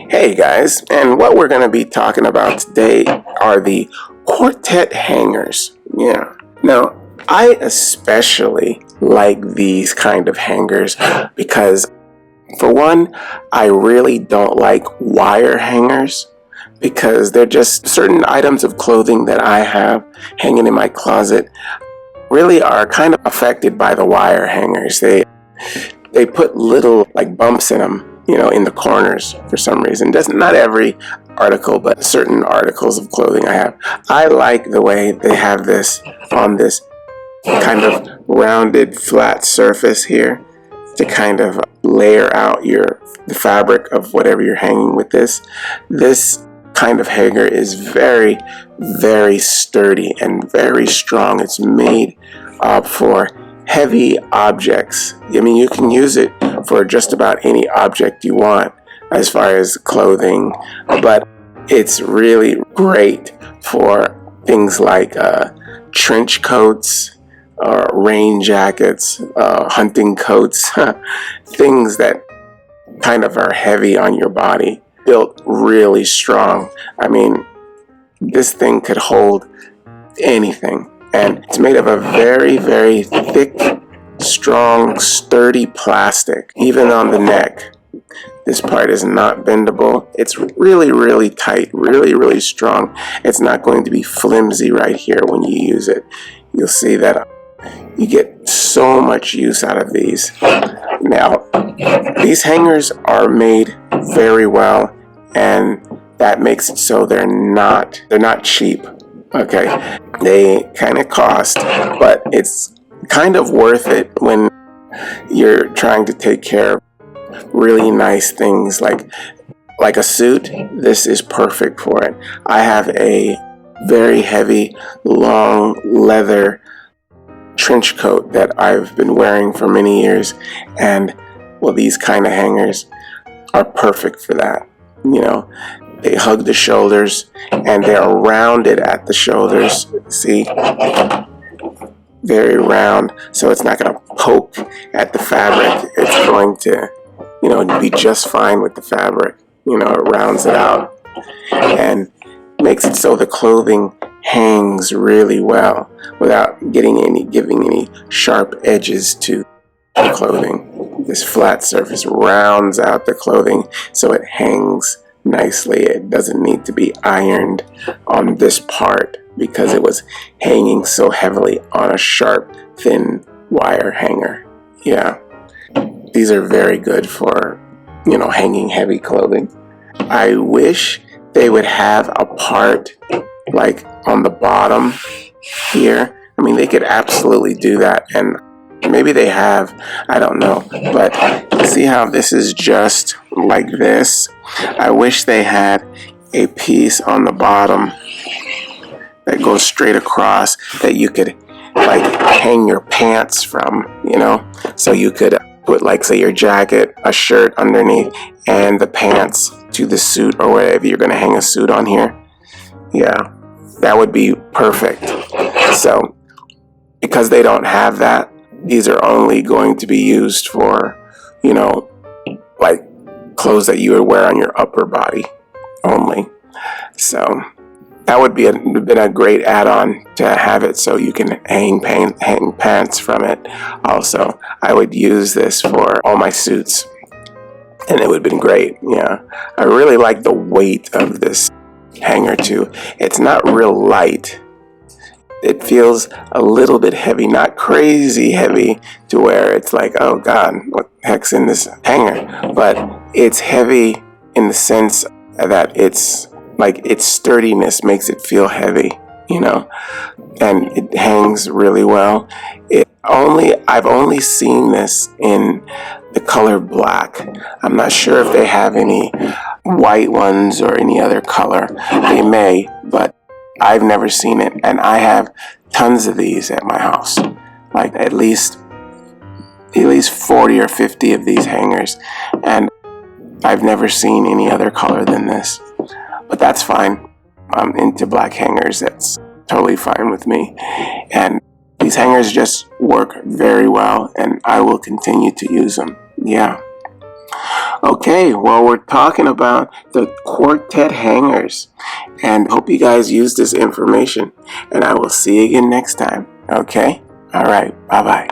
Hey guys, and what we're going to be talking about today are the Quartet hangers. Yeah. Now, I especially like these kind of hangers because, for one, I really don't like wire hangers because they're just certain items of clothing that I have hanging in my closet really are kind of affected by the wire hangers. They put little like bumps in them, in the corners for some reason. Not every article, but certain articles of clothing I have. I like the way they have this on this kind of rounded flat surface here to kind of layer out the fabric of whatever you're hanging with this. This kind of hanger is very, very sturdy and very strong. It's made for heavy objects. I mean, you can use it for just about any object you want as far as clothing, but it's really great for things like trench coats, rain jackets, hunting coats, things that kind of are heavy on your body, built really strong. I mean, this thing could hold anything. And it's made of a very, very thick, strong, sturdy plastic, even on the neck. This part is not bendable. It's really, really tight, really, really strong. It's not going to be flimsy right here when you use it. You'll see that you get so much use out of these. Now, these hangers are made very well, and that makes it so they're not cheap. Okay, they kind of cost, but it's kind of worth it when you're trying to take care of really nice things like a suit. This is perfect for it. I have a very heavy, long leather trench coat that I've been wearing for many years, and well, these kind of hangers are perfect for that. They hug the shoulders and they're rounded at the shoulders. See? Very round. So it's not going to poke at the fabric. It's going to, be just fine with the fabric. It rounds it out and makes it so the clothing hangs really well without giving any sharp edges to the clothing. This flat surface rounds out the clothing so it hangs nicely. It doesn't need to be ironed on this part because it was hanging so heavily on a sharp, thin wire hanger. Yeah, these are very good for, hanging heavy clothing. I wish they would have a part like on the bottom here. I mean, they could absolutely do that, and maybe they have, I don't know, but see how this is just like this? I wish they had a piece on the bottom that goes straight across that you could like hang your pants from, so you could put like, say, your jacket, a shirt underneath, and the pants to the suit or whatever you're going to hang a suit on here. Yeah, that would be perfect. So because they don't have that, these are only going to be used for, like clothes that you would wear on your upper body only. So that would be been a great add-on to have it so you can hang pants from it. Also, I would use this for all my suits, and it would have been great. Yeah, I really like the weight of this hanger too. It's not real light. It feels a little bit heavy, not crazy heavy to where it's like, oh God, what the heck's in this hanger? But it's heavy in the sense that it's like its sturdiness makes it feel heavy, and it hangs really well. I've only seen this in the color black. I'm not sure if they have any white ones or any other color. They may, but I've never seen it, and I have tons of these at my house, like at least 40 or 50 of these hangers, and I've never seen any other color than this, but that's fine. I'm into black hangers. That's totally fine with me, and these hangers just work very well, and I will continue to use them. Yeah. Okay, well, we're talking about the Quartet hangers, and hope you guys use this information, and I will see you again next time. Okay? All right, bye-bye.